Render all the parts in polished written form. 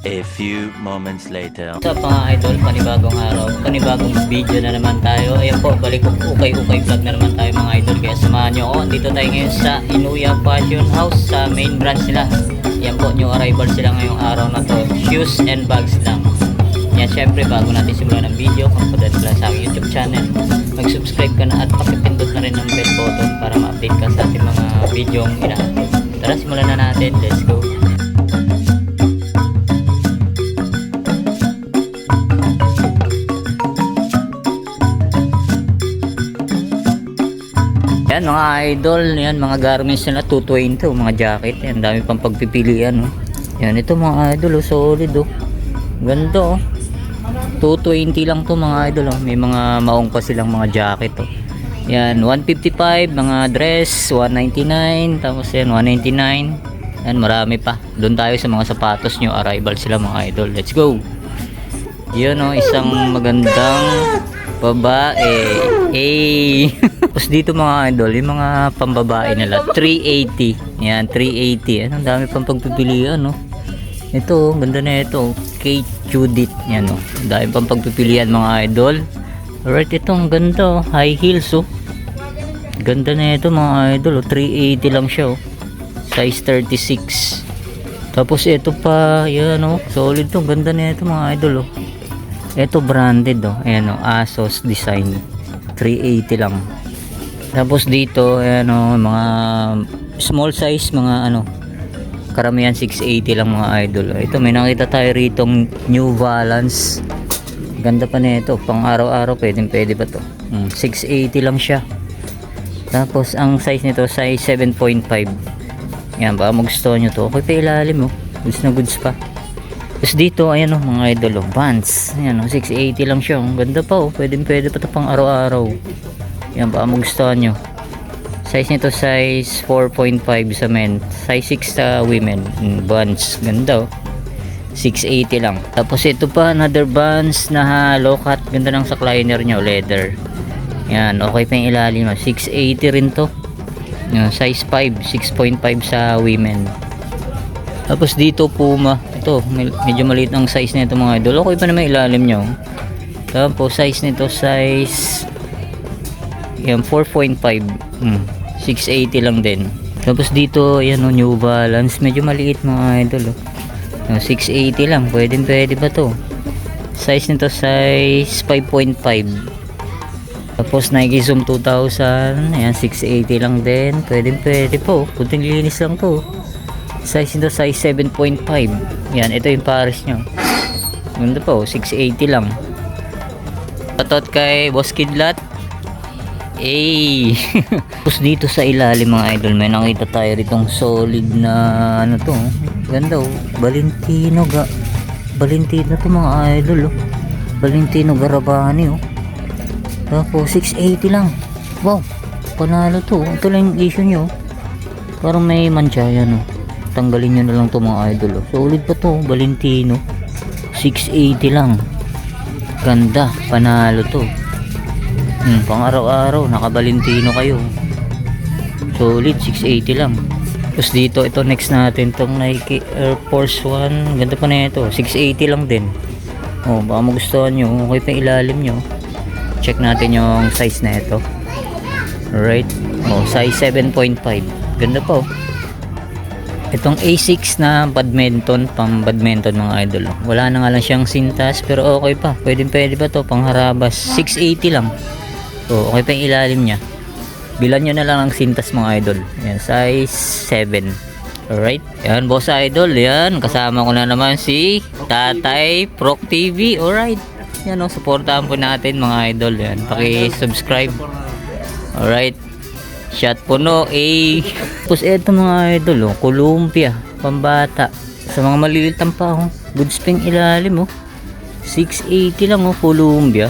A few moments later. What's up mga idol, panibagong araw, panibagong video na naman tayo. Ayan po, balik ukay-ukay vlog na naman tayo mga idol. Kaya samahan nyo ako. Dito tayo ngayon sa Inuya Fashion House, sa main branch nila. Ayan po, new arrival sila ngayong araw na to. Shoes and bags lang. Yan, syempre bago natin simulan ng video, kung padala ka lang sa aking YouTube channel, mag-subscribe ka na at pakipindot na rin ang bell button para ma-update ka sa ating mga video ang ina-upload. Tara, simulan na natin. Let's go. Yan mga idol, yan mga garments nila 220, mga jacket, yan dami pang pagpipilian, oh. Yan ito mga idol, oh, solid, oh. Ganda, oh. 220 lang to mga idol, oh. May mga maong pa silang mga jacket, oh. Yan 155 mga dress, 199, tapos yan 199. Yan marami pa. Doon tayo sa mga sapatos nyo, arrival sila mga idol. Let's go. Yan, oh, isang magandang babae. Hey. Tapos dito mga idol, yung mga pambabae nila 380. Yan 380. Ang dami pang pagpipilian, no. Ito, ganda na ito. Kate Judith. Yan, no. Ang dami pang pagpipilian mga idol. Alright, ito ang ganda, oh. High heels, oh. Ganda na ito mga idol, oh. 380 lang siya, oh. Size 36. Tapos ito pa, yan, oh. Solid to. Ganda na ito mga idol, oh. Ito branded, oh. Ayan, oh. Asos design. 380 lang. Tapos dito, ayan, oh, mga small size, mga ano, karamihan 680 lang mga idol. Ito, may nakita tayo ritong New Balance. Ganda pa nito, pang araw-araw, pwede ba to? 680 lang siya. Tapos ang size nito, size 7.5. Yan, baka magustuhan nyo to. Okay pa ilalim, oh. Goods na goods pa. Tapos dito, ayan, oh, mga idol, oh, Vans. Ayan, oh, 680 lang siya. Ang ganda pa, oh. Pwede pa to pang araw-araw. Yan, baka magustuhan nyo. Size nito, size 4.5 sa men. Size 6 sa women. Vans, ganda, oh. 680 lang. Tapos ito pa, another Vans na low cut. Ganda ng sakliner nyo, leather. Yan, okay pa yung ilalim, oh. 680 rin to. Yan, size 5, 6.5 sa women. Tapos dito, Puma. Ito, medyo maliit ang size nito mga idol. Okay pa naman ilalim nyo. Tapos size nito, size yan 4.5. 680 lang din. Tapos dito, yan, oh, New Balance. Medyo maliit mga idol, oh. 680 lang. Pwede ba to? Size nito, size 5.5. Tapos Nike Zoom 2000. Ayan, 680 lang din. Pwede po. Kunting linis lang to. Size nito, size 7.5. Yan, ito yung pares nyo. Ganda po, 680 lang. Patot kay Boss Kidlat. Tapos dito sa ilalim mga idol, may nakita tayo ritong solid na ano to. Ganda, oh. Valentino to mga idol, oh. Valentino Garavani, oh. Tapos 680 lang. Wow, panalo to. Ito lang yung issue nyo. Parang may mancha yan, oh. Tanggalin nyo na lang to mga idol, oh. Solid pa to, Valentino. 680 lang. Ganda, panalo to. Pang araw-araw, naka-Valentino kayo. Solid, 680 lang. Tapos dito, ito next natin, tong Nike Air Force 1. Ganda pa na ito, 680 lang din. Oh, baka magustuhan nyo. Okay pa ilalim nyo. Check natin yung size na ito. Alright. Oh, size 7.5. Ganda pa, oh. Itong A6 na badminton, pang badminton mga idol, oh. Wala na nga lang siyang sintas, pero okay pa. Pwede ba to, pang harabas. 680 lang. So, okay pa yung ilalim niya. Bilan nyo na lang ang sintas mga idol. Yan, size 7. Alright. Yan, boss idol. Yan, kasama ko na naman si Tatay Proc TV. Alright. Yan, oh, supportahan po natin mga idol. Yan, paki-subscribe. Alright. Shot puno, Tapos eto mga idol, oh, Columbia, pambata. Sa mga maliliit ang pa, oh. Goods pang ilalim, oh. 680 lang, oh, Columbia.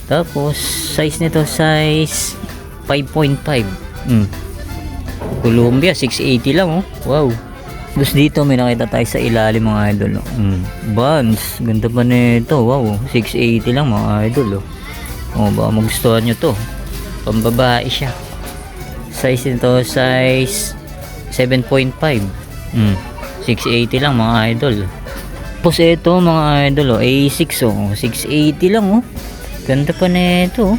Tapos size nito, size 5.5. Columbia 680 lang, oh. Wow. Tapos dito may nakita tayo sa ilalim mga idol, oh. Vans, ganda pa nito. Wow, 680 lang mga idol, oh. Oh, baka magustuhan nyo to. Pambabae siya. Size nito, size 7.5. 680 lang mga idol. Tapos ito mga idol, A6 680 lang Ganda pa nito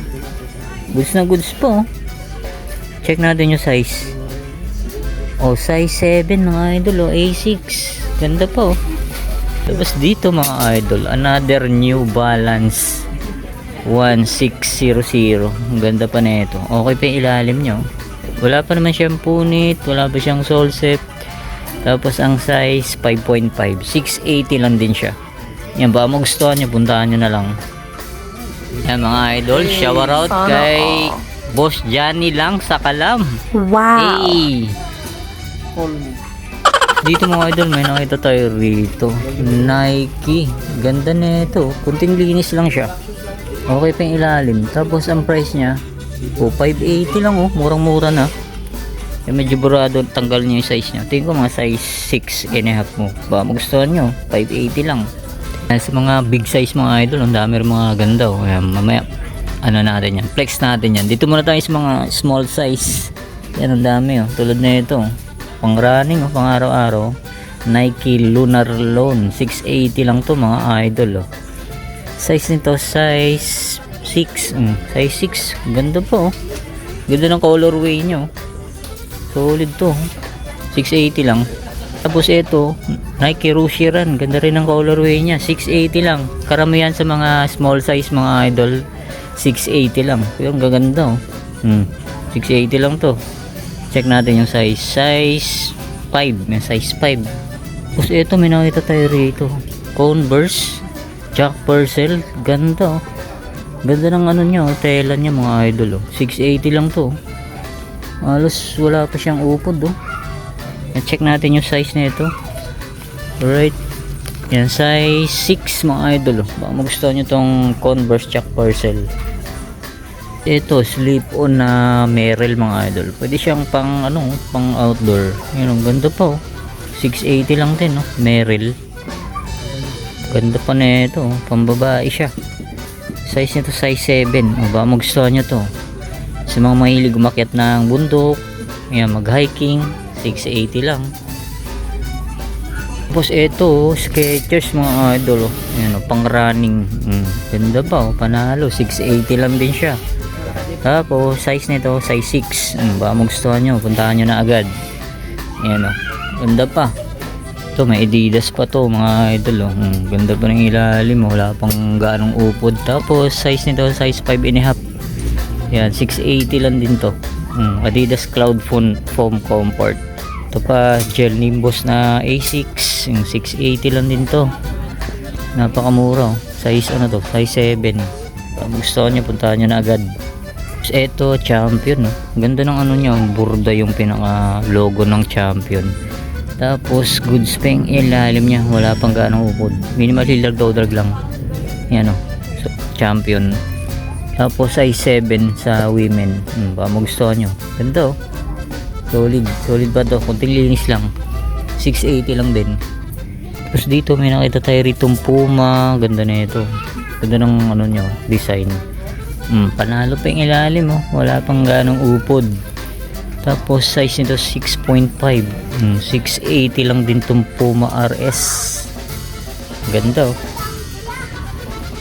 Goods na goods pa Check natin yung size. Size 7 mga idol A6. Ganda pa Tapos dito mga idol, another New Balance 1600. Ang ganda pa nito. Okay pa yung ilalim nyo. Wala pa naman siyang punit, wala pa siyang sole set. Tapos ang size 5.5, 680 lang din siya. Yan, baka magustuhan nyo, puntahan nyo na lang. Yan mga idol, shower out kay Boss Johnny lang sa Kalam. Wow. Hey. Dito mga idol, may nakita tayo rito. Nike. Ganda nito. Kunting linis lang siya. Okay pa yung ilalim. Tapos ang price niya, 580 lang Murang-mura na. Medyo burado, tanggal niya yung size niya. Tingin ko mga size 6.5 mo. Baka magustuhan nyo, 580 lang. Sa mga big size mga idol, ang dami rin mga ganda Ayan, mamaya natin yan, flex natin yan. Dito muna tayo sa mga small size. Yan, ang dami tulad na ito, pang running pang araw-araw. Nike Lunar Loan, 680 lang to mga idol Size nito, size 6. Size 6, ganda po ganda ng colorway nyo, solid to, 680 lang. Tapos ito, Nike Rushiran, ganda rin ang colorway niya, 680 lang. Karamihan sa mga small size mga idol, 680 lang. Pero ang gaganda 680 lang to. Check natin yung size. Size 5. May size 5. Tapos ito, may nakita tayo rito. Converse Jack Purcell. Ganda Ganda ng nyo, tela niya mga idol 680 lang to. Halos wala pa siyang upod check natin yung size na ito. Alright. Yan, size 6 mga idol baka magustuhan nyo tong Converse Jack Purcell. Ito, slip on na Merrell mga idol. Pwede siyang pang pang outdoor. Yan, ang ganda pa 680 lang din Merrell. Ganda pa na ito pambabae siya. Size nito size 7. Baka magustuhan nyo to sa mga mahilig umakyat ng bundok. Yan, mag hiking, 680 lang. Tapos ito, Skechers mga idol Yan, pang running. Ganda pa panalo, 680 lang din siya. Tapos size nito size 6. Baka magustuhan nyo, puntahan nyo na agad. Yan ganda pa. Ito, may Adidas pa to mga idol ganda pa ng ilalim, wala pang ganong upod. Tapos size nito size 5.5. Yan, 680 lang din to. Adidas Cloud Foam Comfort. Ito pa, Gel Nimbus na A6, yung 680 lang din to. Napakamura size to, size 7. Pag gusto nyo, puntahan nyo na agad. Tapos ito, Champion ganda ng niya, burda yung pinaka logo ng Champion. Tapos goods pa yung ilalim niya, wala pang ganong upod, minimal hilag-dodrag lang. Yan so, Champion. Tapos size 7 sa women. Baka magustuhan nyo, ganda solid ba to, kunting linis lang, 680 lang din. Tapos dito may nakita tayo ritong Puma, ganda na ito, ganda ng nyo, design. Panalo pa yung ilalim wala pang ganong upod. Tapos size nito 6.5. 680 lang din tong Puma RS. Ganda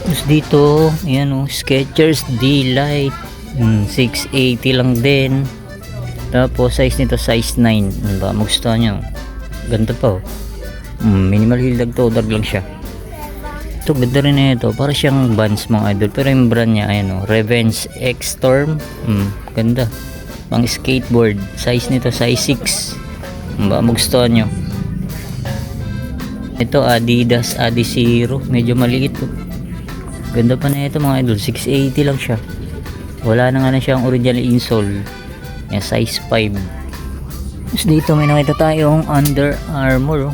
Tapos dito, ayan Skechers D-Lite. 680 lang din. Tapos size nito size 9. Baka magustuhan nyo. Ganda pa minimal hilag-todar lang siya. Ito, ganda rin na ito. Para siyang Vans mga idol. Pero yung brand niya, ayan Revenge X Storm. Ganda. Pang skateboard. Size nito size 6. Baka magustuhan nyo. Ito, Adidas Adizero. Medyo maliit Ganda pa na ito mga idol. 680 lang siya. Wala na nga siyang original insole. Yan, size 5. Tapos dito may nakita tayong Under Armour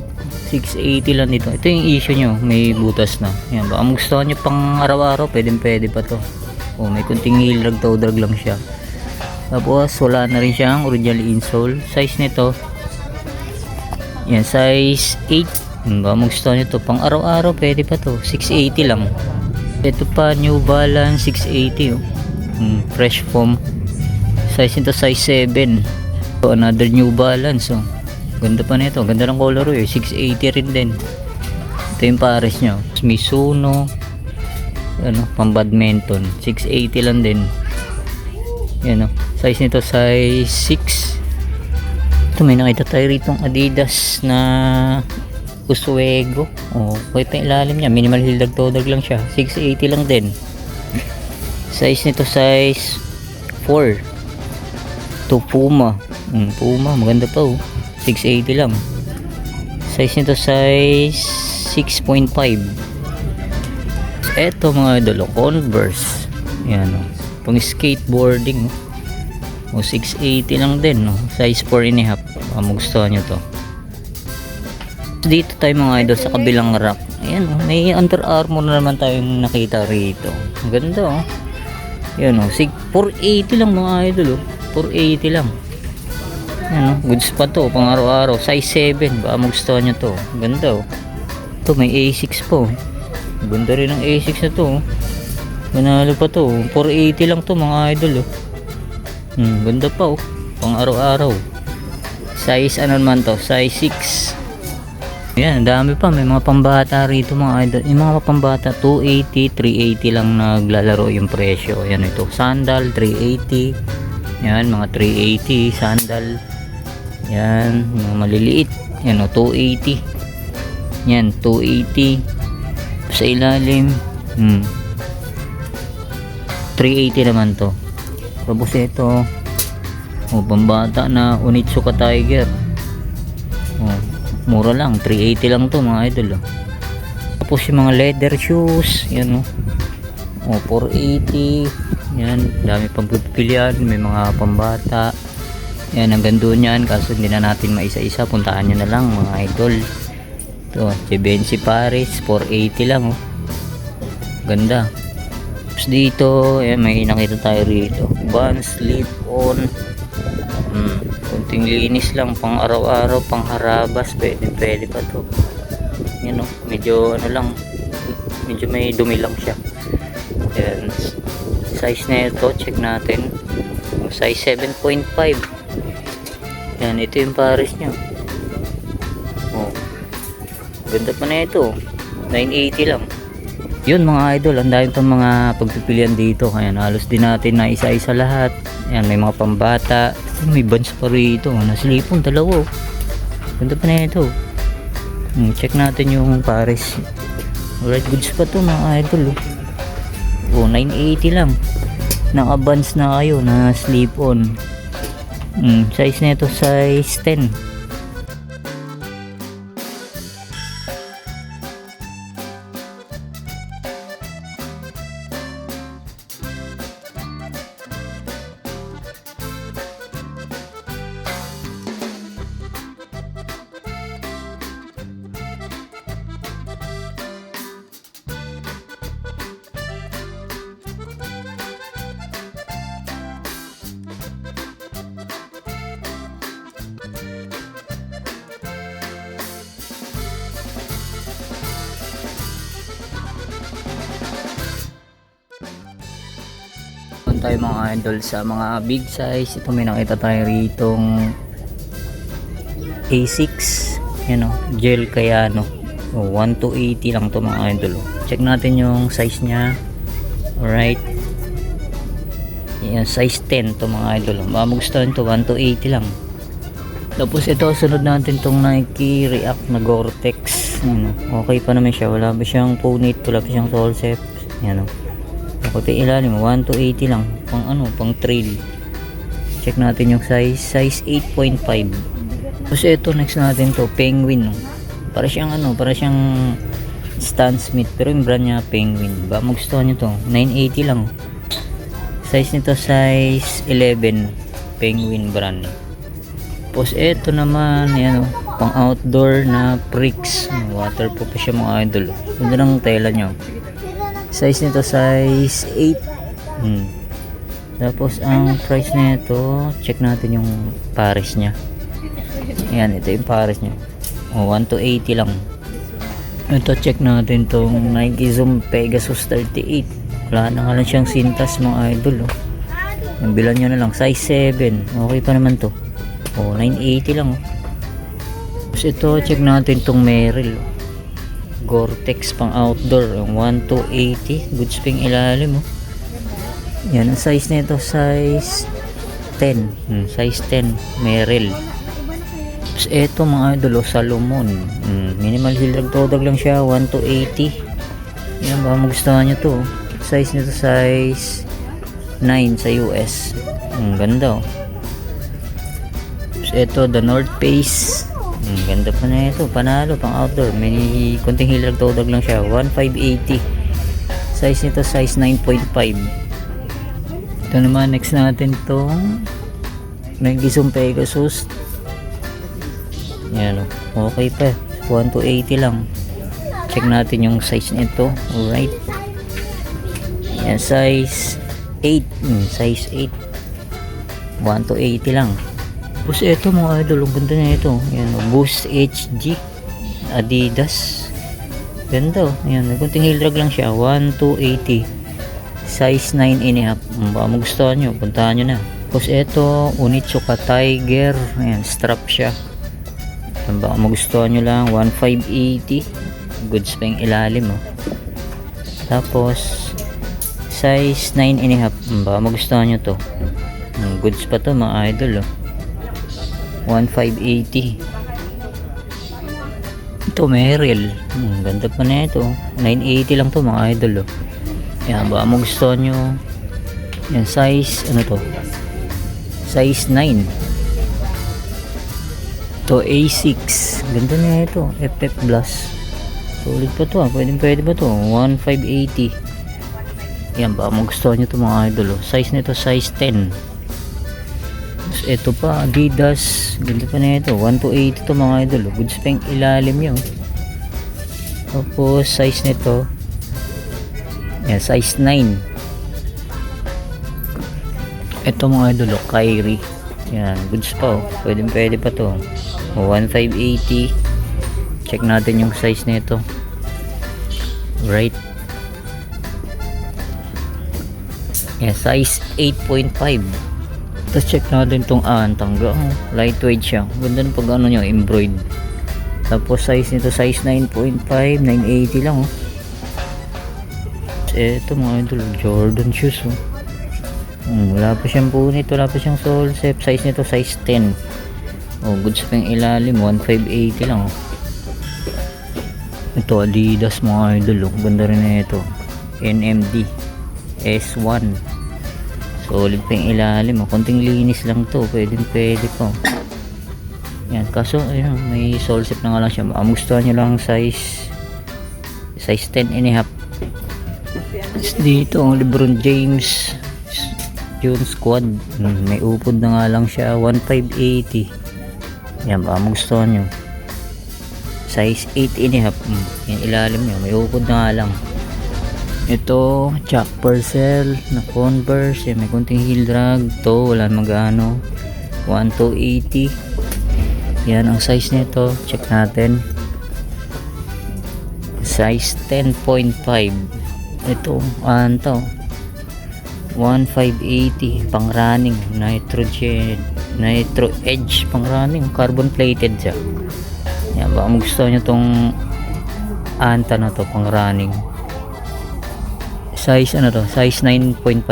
680 lang dito. Ito yung issue nyo, may butas na. Yan, baka magustuhan nyo pang araw-araw, pwede pa to. May kunting hilag-todrag lang siya. Tapos wala na rin siyang original insole. Size nito, yan, size 8. Baka magustuhan nyo to pang araw-araw, pwede pa to. 680 lang. Ito pa, New Balance 680 fresh foam. Size nito size 7. So, another New Balance Ganda pa nito, ganda ng color 680 rin din. Ito yung pares nyo. Mizuno. Ano, pang badminton. 680 lang din. Yan o. Size nito size 6. Ito may nakita tayo rito Adidas na Oswego. Oh, kahit ang ilalim niya. Minimal heel dagtodag lang siya. 680 lang din. Size nito size 4. Ito Puma. Puma. Maganda pa oh. 680 lang. Size nito size 6.5. Eto mga idol, Converse. Yan o. Pang skateboarding o 680 lang din no? Size 4.5. Magustuhan nyo to. Dito tayo mga idol sa kabilang rack. Ayan o, may Under Armour na naman tayong nakita rito. Ang ganda o. Yan o, 480 lang mga idol o. 480 lang. Yan o, goods pa to pang araw-araw. Size 7, baka magustuhan nyo to. Ang ganda o. Ito may A6 po. Ganda rin ang A6 na to. Manalo pa to. 480 lang to mga idol. Ganda pa oh. Pang araw-araw. Size ano naman to? Size 6. Yan, dami pa. May mga pambata rito mga idol. Yung mga pambata 280, 380 lang naglalaro yung presyo. Yan ito. Sandal 380. Yan, mga 380 sandal. Yan, mga maliliit. Yan o, 280. Yan, 280. Sa ilalim 380 naman to. Tapos ito pambata na Onitsuka Tiger. Mura lang, 380 lang to mga idol. Tapos yung mga leather shoes, yan 480. Yan, dami pang pipilian. May mga pambata. Yan, hanggang doon yan. Kaso hindi na natin maisa-isa. Puntahan nyo na lang mga idol. Ito, Givenchy Paris 480 lang ganda. Tapos dito may nakita tayo rito Vans slip-on. Kunting linis lang pang araw-araw, pang harabas. Pwede pa to. Yan medyo ano lang, medyo may dumi lang siya. Yan, size na ito, check natin. Size 7.5. Yan, ito yung Paris nya. Ganda pa na ito. 980 lang. Yun mga idol, ang dami pang mga pagpipilian dito. Kaya halos din natin na isa-isa lahat. Ayan, may mga pambata. May Vans pa rito. Naslipon, dalawa. Ganda pa na ito. Check natin yung Paris. Alright, goods pa to mga idol. 980 lang. Naka-Vans na kayo na slip-on. Size na ito, size 10. Tayo mga idol sa mga big size. Ito may nakita tayo ritong A6 yan gel Kayano 1 to 80 lang to mga idol. Check natin yung size nya. Alright, yan, size 10 to mga idol. Magustuhan to, 1 to 80 lang. Tapos ito sunod natin tong Nike React na Gore-Tex. Okay pa naman siya, wala pa siyang punit, wala pa siyang sole set. Yan Puti ilalim 1 to 80 lang pang trail. Check natin yung size 8.5. Tapos ito next natin to Penguin para siyang Stan Smith pero yung brand niya Penguin. Ba magustuhan nyo to, 980 lang. Size nito size 11, Penguin brand. Tapos ito naman yan pang outdoor na Prix. Waterproof pa siya mga idol. Ganda ng tela nyo. Size nito size 8. Tapos ang price nito, check natin yung Paris nya. Ayan, ito yung Paris nya. 1 to 80 lang. Ito check natin tong Nike Zoom Pegasus 38. Wala na nga lang siyang sintas mga idol. Yung bilan nyo na lang, size 7. Okay pa naman to. 980 lang. Tapos ito check natin tong Merrell. Gore-Tex pang outdoor. Yung 1,280. Good spring ilalim, oh. Yan, ang size nito, size 10. Size 10. Merrell. Tapos eto mga idol, Salomon. Minimal heel drag toe drag lang siya, 1,280. Yan, baka magustuhan nyo to. Size nito, size 9 sa US. Ganda, oh. Tapos eto, the North Face. Ganda pa na ito, panalo pang outdoor. May konting heel drag toe drag lang siya, 1,580. Size nito, size 9.5. Ito naman, next natin tong Gizom Pegasus. Yan, okay pa, 1,280 lang. Check natin yung size nito. Alright, yan, size 8. Size 8, 1,280 lang. Tapos ito mga idol, ang ganda na ito. Yan, Boost HG Adidas. Ganda, oh. Yan, may kunting heel drag lang siya, 1,280. Size 9.5. Baka magustuhan nyo, puntahan nyo na. Tapos ito, Onitsuka Tiger. Ayan, strap siya. Yan, baka magustuhan nyo lang, 1,580. Goods pa yung ilalim, oh. Tapos size 9.5. Baka magustuhan nyo to. Goods pa to mga idol, oh. 1,580. Ito Merrell. Ganda pa na ito, 980 lang to mga idol, oh. Yan, baka magustuhan nyo. Yan, size, ano to? Size 9. To A6. Ganda na ito. FF Plus. Solid pa to, ah. Pwede ba to? 1,580. Yan, baka magustuhan nyo to mga idol, oh. Size nito, size 10. Tapos ito pa, Adidas. Ganda pa na ito. 1,280 to mga idol, oh. Goods pa yung ilalim yun. Tapos size nito, yan, size 9. Ito mga idol, Kyrie. Yan, goods pa, oh. Pwede pa to, 1,580. Check natin yung size nito. Right. Yan, size 8.5. Tapos check natin tong tangga, oh. Lightweight siya. Ganda ng pag ano nyo, embroid. Tapos size nito, size 9.5. 980 lang, oh. Ito mga idol, Jordan shoes, oh. Wala pa siyang punit, wala pa siyang sole set. Size nito, size 10. Oh, goods pa yung ilalim, 1,580 lang, oh. Ito Adidas mga idol, oh. Ganda rin na ito, NMD S1. Solid pa yung ilalim, oh. Konting linis lang to, pwede pa, oh. Yan, kaso ayun, may sole set na nga lang siya. Magustuhan nyo lang size 10.5. Dito ang LeBron James June Squad. May upod na nga lang siya, 1,580. Yan, baka magustuhan nyo. Size 8.5. Yan ilalim nyo, may upod na nga lang. Ito Chuck Purcell na Converse. Yan, may kunting heel drag to, wala magano, 1,280. Yan ang size nito, check natin. Size 10.5. Ito, to 1,580 pang running, Nitro Edge pang running, carbon plated siya. Yan, baka magustuhan nyo tong anta na to, pang running. Size ano to, size 9.5.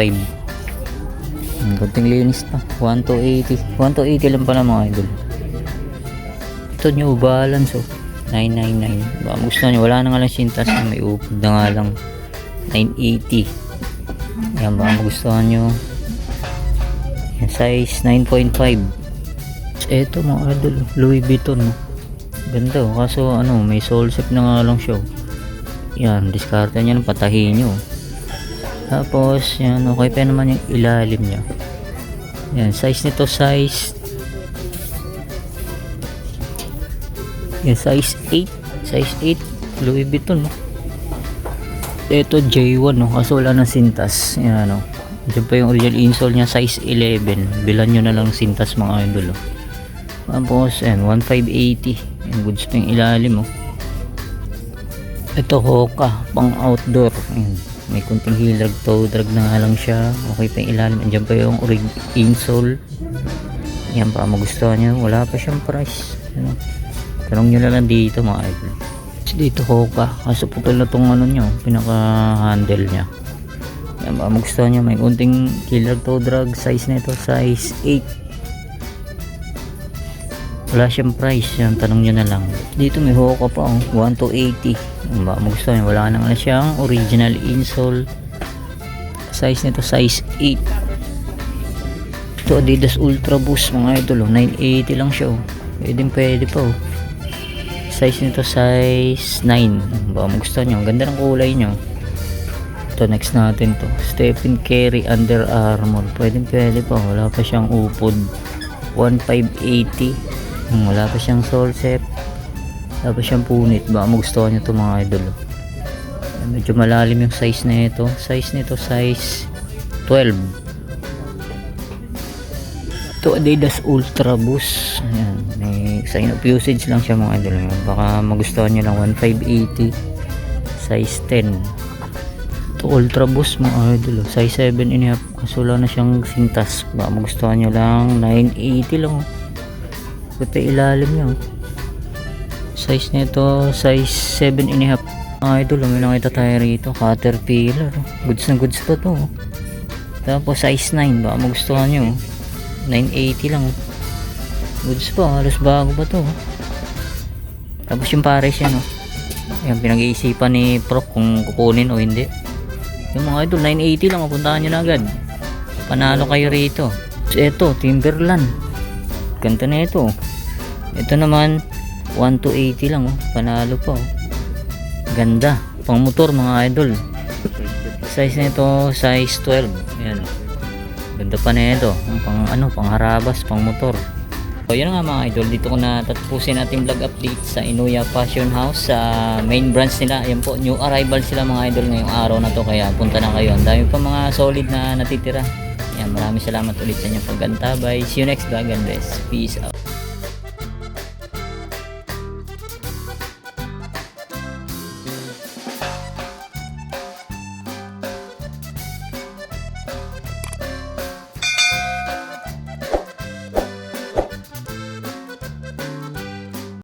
Kunting linis pa, 1,280 lang pala mga idol. Ito New Balance, oh, 999. Baka magustuhan nyo, wala na nga lang sintas, may upod na nga lang, 980. Yan, baka magustuhan nyo. Yan, size 9.5. Ito mga idol, Louis Vuitton, no? Ganda, oh. Kaso ano, may sole set na nga lang siya. Yan, diskarte nyo, patahin nyo. Tapos yan, okay pa naman yung ilalim nya. Yan, size nito, size yan, size 8. Size 8 Louis Vuitton, no? Ito J1, no? Kaso wala ng sintas. Yan, no? Diyan pa yung original insole nya, size 11. Bilan nyo na lang sintas mga idol, oh. Tapos yan, 1,580. Yung goods pa yung ilalim, oh. Ito Hoka, pang outdoor. Yan, may kunting heel drag, toe drag na nga lang siya. Okay pa yung ilalim. Andiyan pa yung insole. Yan, baka magustuhan nyo. Wala pa siyang price, ano? Tanong nyo na lang dito mga idol. Dito Hoka, kaso putol na tong ano nyo, pinaka handle nya. Yan, baka magustuhan nyo, may unting killer toe drag. Size nito size 8. Wala siyang price, yan tanong nyo na lang. Dito may Hoka pa, 1 to 80. Yan, baka magustuhan nyo, wala na siyang original insole. Size nito size 8. Ito Adidas Ultra Boost mga idol, 980 lang siya. Pwede pa. Size nito size 9. Baka magustuhan nyo, ang ganda ng kulay nyo. Ito next natin to, Stephen Curry Under Armour. Pwede pa, wala pa siyang upod. 1580. Wala pa siyang sole set, wala pa siyang punit. Baka magustuhan nyo to mga idol. Medyo malalim yung size na ito. Size nito size 12. Ito Adidas Ultra Boost. Ayan, may sign of usage lang siya mga idol. Baka magustuhan nyo lang, 1580. Size 10. Ito Ultra Boost mga idol, size 7.5. Kaso wala na siyang sintas. Baka magustuhan nyo lang, 980 lang. Puti ilalim nyo. Size nito size 7.5. Idol, may nakita tayo rito, Caterpillar. Goods na goods pa to. Tapos size 9. Baka magustuhan nyo, 980 lang. Goods pa, halos bago pa to. Tapos yung pares yan, yan, pinag-iisipan ni Prof kung kukunin o hindi. Yung mga idol, 980 lang, puntahan nyo na agad. Panalo kayo rito. Ito Timberland, ganda na ito. Ito naman 1 to 80 lang, panalo pa. Ganda, pang motor mga idol. Size nito size 12. Ayan, ganda pa na ito, pang harabas, pang motor. So yun nga mga idol, dito ko na tatapusin natin vlog update sa Inuya Fashion House, sa main branch nila. Ayan po, new arrival sila mga idol ngayong araw na to, kaya punta na kayo. Ang dami pa mga solid na natitira. Ayan, maraming salamat ulit sa inyong paggantabay. See you next vlog and bless. Peace out.